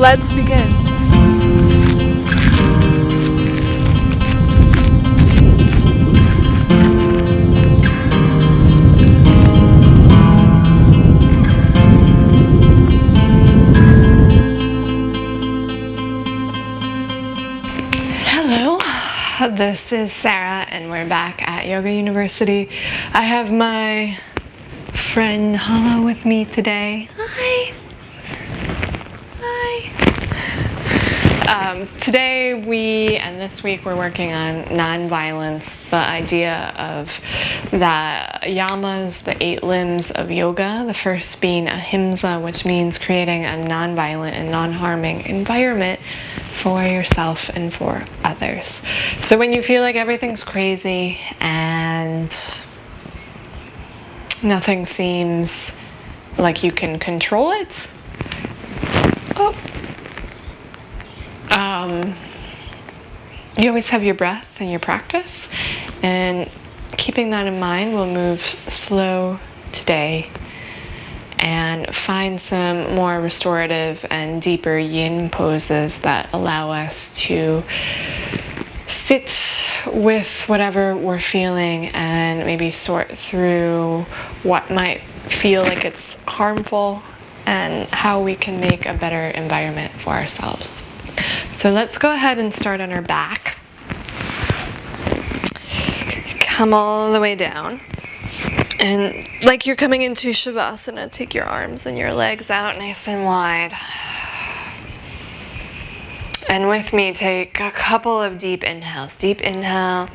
let's begin. Hello, this is Sarah and we're back at Yoga University. I have my friend Hala with me today. Hi. Today and this week we're working on non-violence, the idea of the yamas, the 8 limbs of yoga, the first being Ahimsa, which means creating a non-violent and non-harming environment for yourself and for others. So when you feel like everything's crazy and nothing seems like you can control it, you always have your breath and your practice, and keeping that in mind, we'll move slow today and find some more restorative and deeper yin poses that allow us to sit with whatever we're feeling and maybe sort through what might feel like it's harmful and how we can make a better environment for ourselves. So let's go ahead and start on our back. Come all the way down. And like you're coming into Shavasana, take your arms and your legs out nice and wide. And with me, take a couple of deep inhales. Deep inhale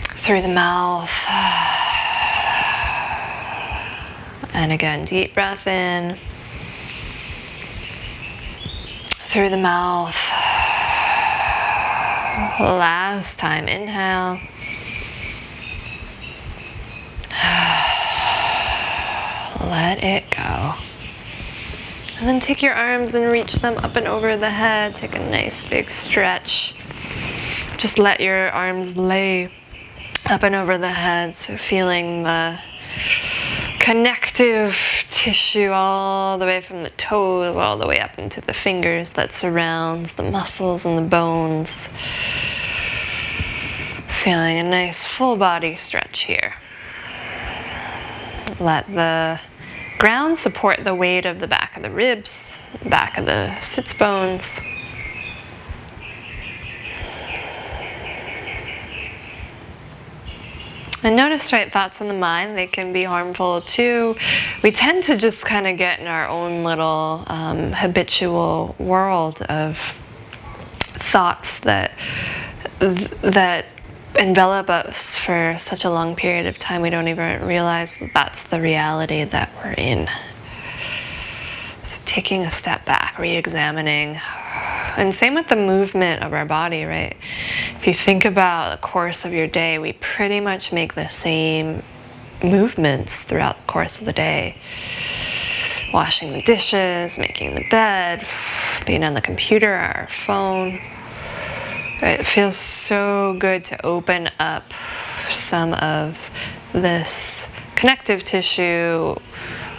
through the mouth. And again, deep breath in through the mouth. Last time, inhale. Let it go. And then take your arms and reach them up and over the head. Take a nice big stretch. Just let your arms lay up and over the head. So feeling the connective tissue all the way from the toes all the way up into the fingers that surrounds the muscles and the bones. Feeling a nice full body stretch here. Let the ground support the weight of the back of the ribs, the back of the sits bones. And notice, right, thoughts in the mind, they can be harmful too. We tend to just kind of get in our own little habitual world of thoughts that envelop us for such a long period of time we don't even realize that that's the reality that we're in. So taking a step back, re-examining. And same with the movement of our body, right? If you think about the course of your day, we pretty much make the same movements throughout the course of the day. Washing the dishes, making the bed, being on the computer or our phone. It feels so good to open up some of this connective tissue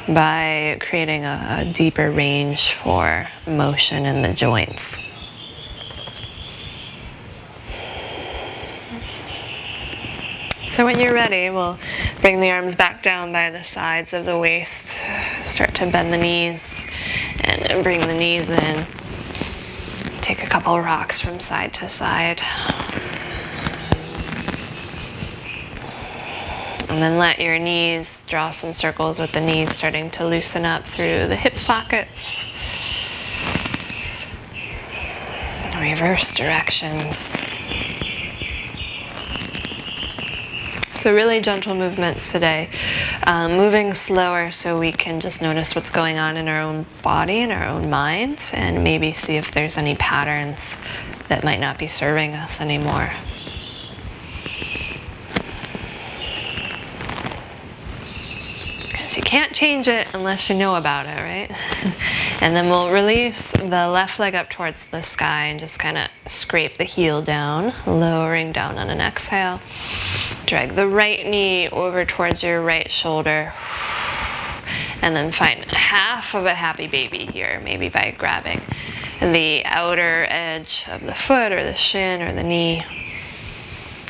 by creating a deeper range for motion in the joints. So when you're ready, we'll bring the arms back down by the sides of the waist. Start to bend the knees and bring the knees in. Take a couple rocks from side to side. And then let your knees draw some circles with the knees starting to loosen up through the hip sockets. Reverse directions. So really gentle movements today. Moving slower so we can just notice what's going on in our own body and our own mind, and maybe see if there's any patterns that might not be serving us anymore. Because you can't change it unless you know about it, right? And then we'll release the left leg up towards the sky and just kind of scrape the heel down, lowering down on an exhale. Drag the right knee over towards your right shoulder. And then find half of a happy baby here, maybe by grabbing the outer edge of the foot or the shin or the knee.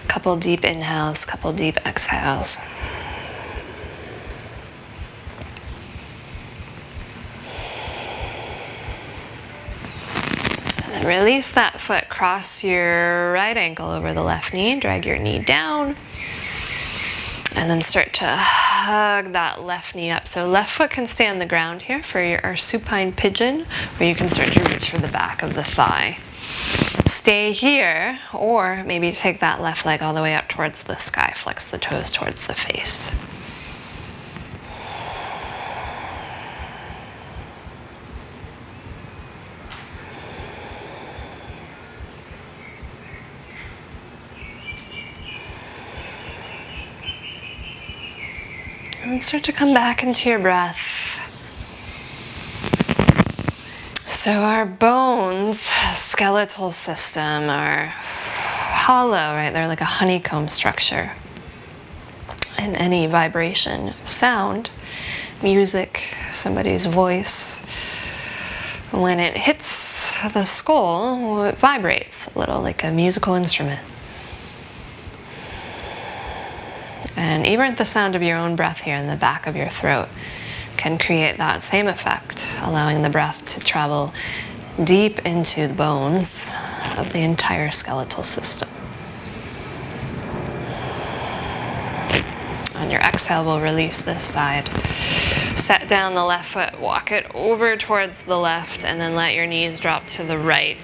Couple deep inhales, couple deep exhales. And then release that foot, cross your right ankle over the left knee, drag your knee down. And then start to hug that left knee up. So left foot can stay on the ground here for our supine pigeon, where you can start to reach for the back of the thigh. Stay here, or maybe take that left leg all the way up towards the sky. Flex the toes towards the face. And then start to come back into your breath. So our bones, skeletal system are hollow, right? They're like a honeycomb structure. And any vibration of sound, music, somebody's voice, when it hits the skull, it vibrates a little like a musical instrument. And even the sound of your own breath here in the back of your throat can create that same effect, allowing the breath to travel deep into the bones of the entire skeletal system. On your exhale, we'll release this side. Set down the left foot, walk it over towards the left, and then let your knees drop to the right,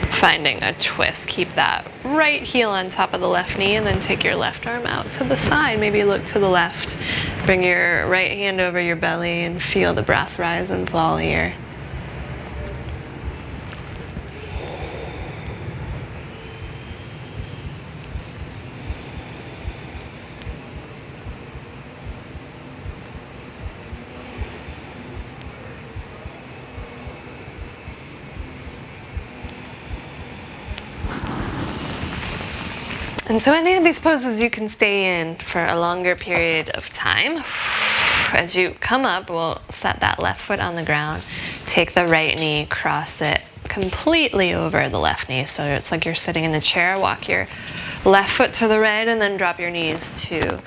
finding a twist. Keep that right heel on top of the left knee, and then take your left arm out to the side. Maybe look to the left. Bring your right hand over your belly and feel the breath rise and fall here. And so any of these poses you can stay in for a longer period of time. As you come up, we'll set that left foot on the ground. Take the right knee, cross it completely over the left knee. So it's like you're sitting in a chair. Walk your left foot to the right and then drop your knees to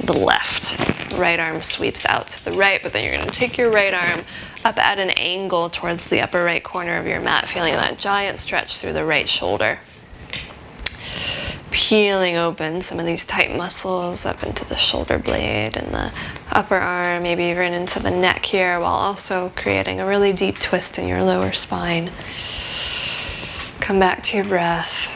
the left. Right arm sweeps out to the right, but then you're going to take your right arm up at an angle towards the upper right corner of your mat, feeling that giant stretch through the right shoulder. Peeling open some of these tight muscles up into the shoulder blade and the upper arm, maybe even into the neck here, while also creating a really deep twist in your lower spine. Come back to your breath.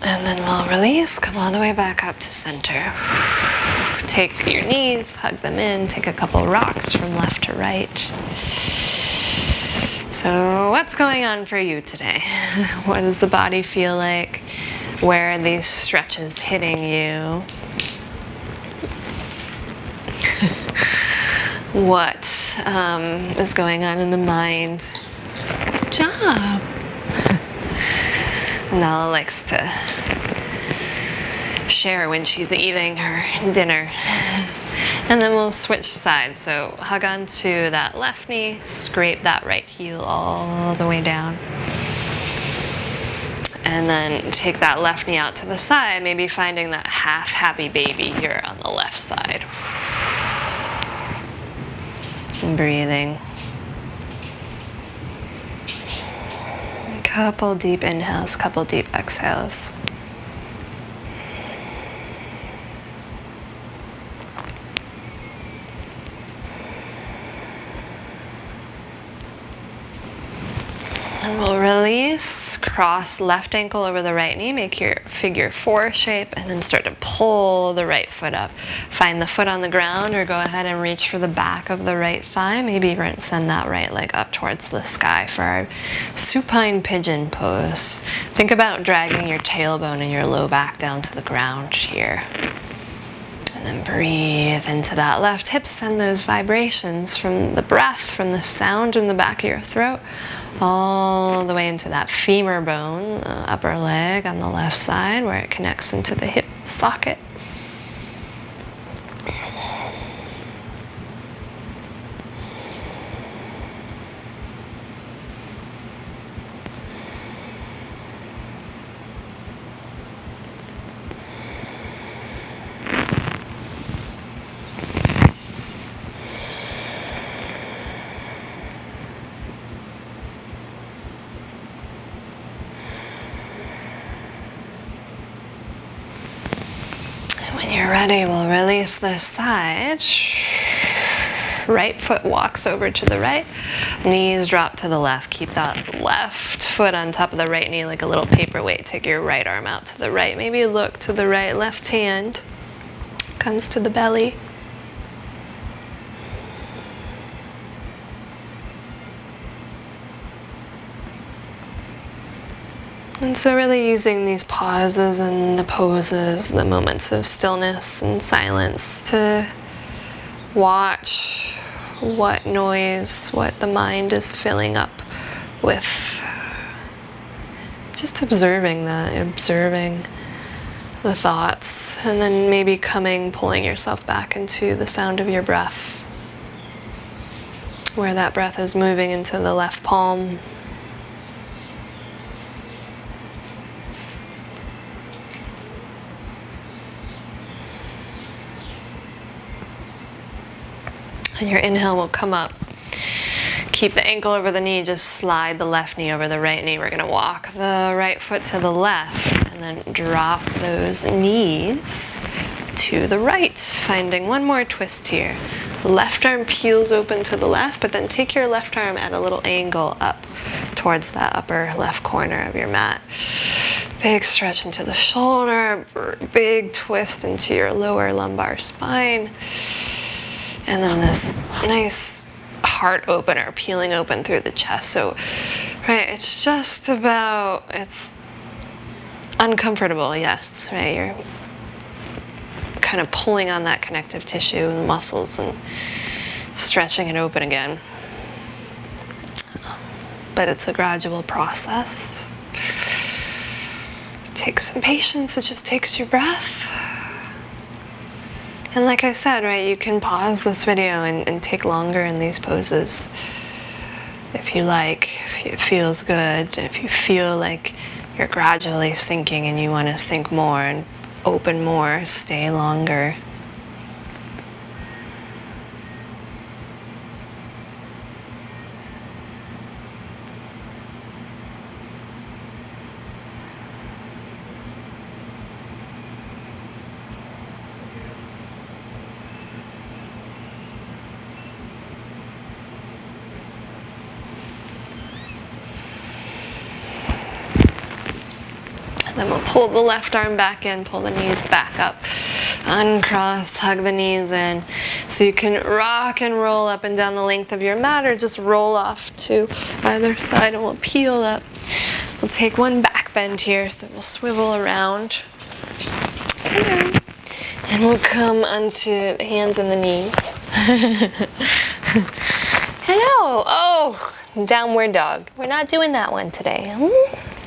And then we'll release, come all the way back up to center. Take your knees, hug them in, take a couple rocks from left to right. So what's going on for you today? What does the body feel like? Where are these stretches hitting you? What is going on in the mind? Good job. Nala likes to share when she's eating her dinner. And then we'll switch sides. So hug onto that left knee, scrape that right heel all the way down. And then take that left knee out to the side, maybe finding that half happy baby here on the left side. And breathing. Couple deep inhales, couple deep exhales. And we'll release, cross left ankle over the right knee, make your figure 4 shape, and then start to pull the right foot up. Find the foot on the ground, or go ahead and reach for the back of the right thigh. Maybe even send that right leg up towards the sky for our supine pigeon pose. Think about dragging your tailbone and your low back down to the ground here. And then breathe into that left hip. Send those vibrations from the breath, from the sound in the back of your throat, all the way into that femur bone, the upper leg on the left side where it connects into the hip socket. When you're ready, we'll release this side. Right foot walks over to the right, knees drop to the left. Keep that left foot on top of the right knee like a little paperweight. Take your right arm out to the right. Maybe look to the right. Left hand comes to the belly. And so really using these pauses and the poses, the moments of stillness and silence to watch what noise, what the mind is filling up with. Just observing that, observing the thoughts, and then maybe pulling yourself back into the sound of your breath, where that breath is moving into the left palm. And your inhale will come up. Keep the ankle over the knee, just slide the left knee over the right knee. We're gonna walk the right foot to the left and then drop those knees to the right. Finding one more twist here. The left arm peels open to the left, but then take your left arm at a little angle up towards that upper left corner of your mat. Big stretch into the shoulder, big twist into your lower lumbar spine. And then this nice heart opener peeling open through the chest. So, right, it's just about, it's uncomfortable, yes, right? You're kind of pulling on that connective tissue and the muscles and stretching it open again. But it's a gradual process. It takes some patience, it just takes your breath. And like I said, right, you can pause this video and take longer in these poses if you like, if it feels good, if you feel like you're gradually sinking and you want to sink more and open more, stay longer. Then we'll pull the left arm back in, pull the knees back up, uncross, hug the knees in. So you can rock and roll up and down the length of your mat, or just roll off to either side and we'll peel up. We'll take one back bend here, so we'll swivel around. And we'll come onto the hands and the knees. Hello, oh, downward dog. We're not doing that one today.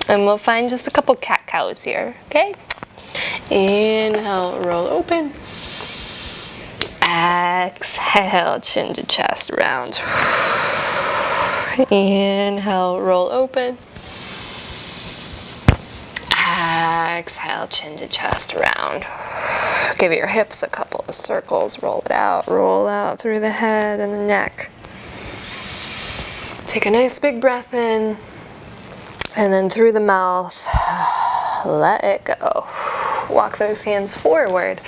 And we'll find just a couple cat-cows here, okay? Inhale, roll open. Exhale, chin to chest, round. Inhale, roll open. Exhale, chin to chest, round. Give your hips a couple of circles, roll it out. Roll out through the head and the neck. Take a nice big breath in. And then through the mouth, let it go. Walk those hands forward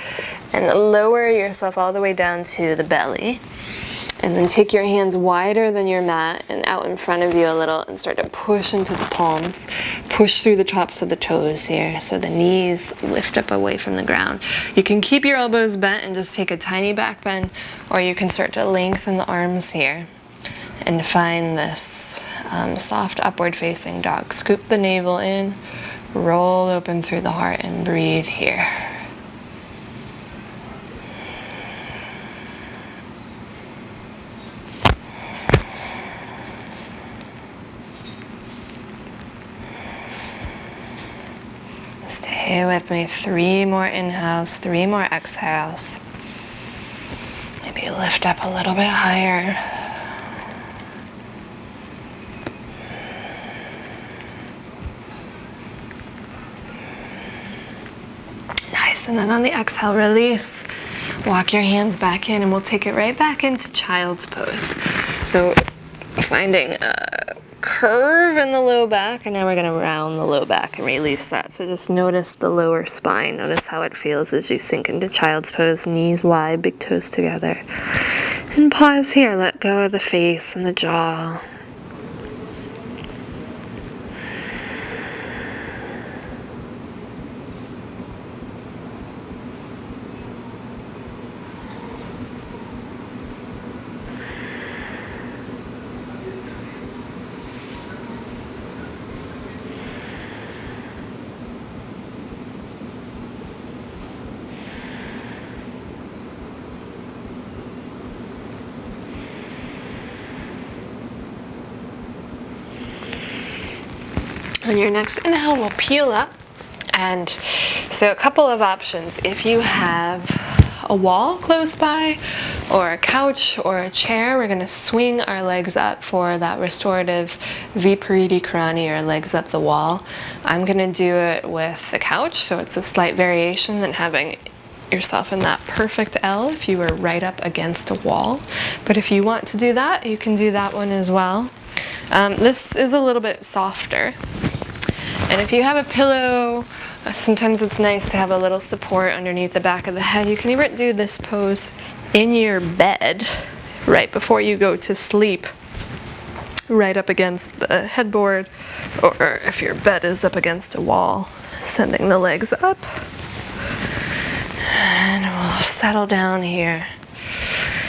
and lower yourself all the way down to the belly. And then take your hands wider than your mat and out in front of you a little and start to push into the palms. Push through the tops of the toes here so the knees lift up away from the ground. You can keep your elbows bent and just take a tiny back bend, or you can start to lengthen the arms here and find this soft upward facing dog. Scoop the navel in, roll open through the heart and breathe here. Stay with me. 3 more inhales, 3 more exhales. Maybe lift up a little bit higher. Nice. And then on the exhale, release. Walk your hands back in and we'll take it right back into child's pose. So finding a curve in the low back, and now we're going to round the low back and release that. So just notice the lower spine. Notice how it feels as you sink into child's pose, knees wide, big toes together. And pause here. Let go of the face and the jaw. On your next inhale, we'll peel up. And so a couple of options. If you have a wall close by, or a couch, or a chair, we're going to swing our legs up for that restorative Vipariti Karani, or legs up the wall. I'm going to do it with the couch, so it's a slight variation than having yourself in that perfect L if you were right up against a wall. But if you want to do that, you can do that one as well. This is a little bit softer. And if you have a pillow, sometimes it's nice to have a little support underneath the back of the head. You can even do this pose in your bed right before you go to sleep, right up against the headboard, or if your bed is up against a wall, sending the legs up. And we'll settle down here,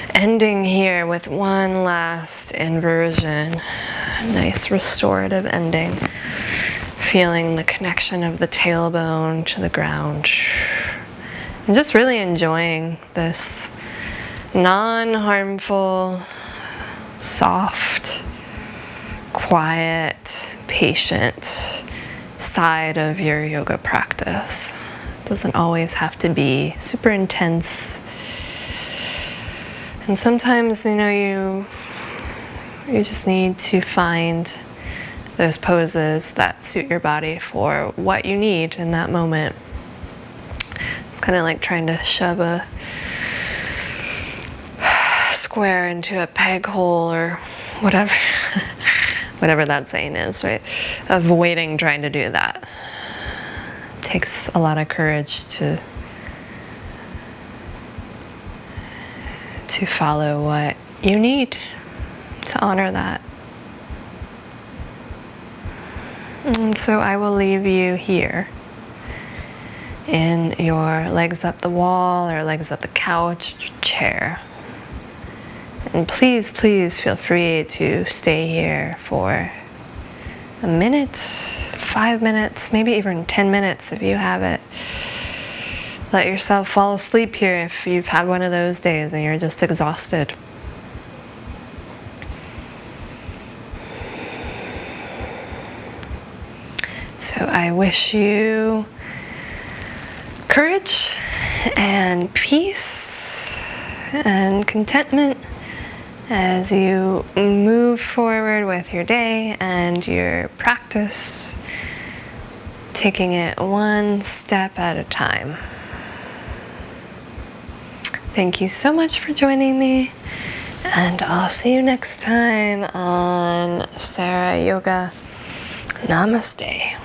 ending here with one last inversion. Nice restorative ending. Feeling the connection of the tailbone to the ground. And just really enjoying this non-harmful, soft, quiet, patient side of your yoga practice. It doesn't always have to be super intense. And sometimes, you just need to find those poses that suit your body for what you need in that moment. It's kind of like trying to shove a square into a peg hole, or whatever whatever that saying is, right? Avoiding trying to do that. It takes a lot of courage to follow what you need, to honor that. And so I will leave you here in your legs up the wall, or legs up the couch, chair. And please, please feel free to stay here for a minute, 5 minutes, maybe even 10 minutes if you have it. Let yourself fall asleep here if you've had one of those days and you're just exhausted. So I wish you courage and peace and contentment as you move forward with your day and your practice, taking it one step at a time. Thank you so much for joining me, and I'll see you next time on XSarah Yoga. Namaste.